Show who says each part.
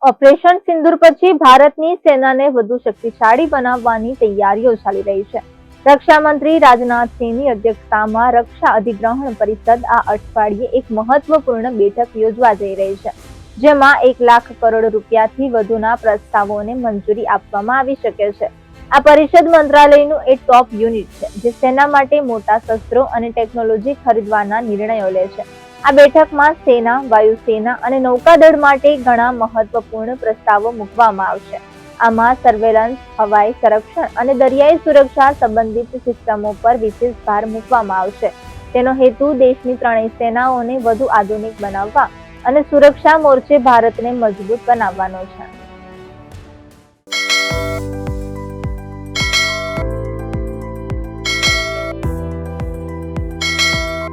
Speaker 1: Operation સિંદૂર પછી ભારતની સેનાને વધુ શક્તિશાળી બનાવવાની તૈયારીઓ ચાલી રહી છે. રક્ષા મંત્રી રાજનાથ સિંહની અધ્યક્ષતામાં રક્ષા અધિગ્રહણ પરિષદ આ અઠવાડિયે એક મહત્વપૂર્ણ બેઠક યોજવા જઈ રહી છે, જેમાં 1 લાખ કરોડ રૂપિયાથી વધુના પ્રસ્તાવોને મંજૂરી આપવામાં આવી શકે છે. આ પરિષદ મંત્રાલયનું એક ટોપ યુનિટ છે, જે સેના માટે મોટા શસ્ત્રો અને ટેકનોલોજી ખરીદવાના નિર્ણયો લે છે. આ બેઠકમાં સેના, વાયુસેના અને નૌકાદળ માટે ઘણા મહત્વપૂર્ણ પ્રસ્તાવો મૂકવામાં આવશે. આમાં સર્વેલન્સ, હવાઈ સંરક્ષણ અને દરિયાઈ સુરક્ષા સંબંધિત સિસ્ટમો પર વિશેષ ભાર મૂકવામાં આવશે. તેનો હેતુ દેશની ત્રણેય સેનાઓને વધુ આધુનિક બનાવવા અને સુરક્ષા મોરચે ભારતને મજબૂત બનાવવાનો છે.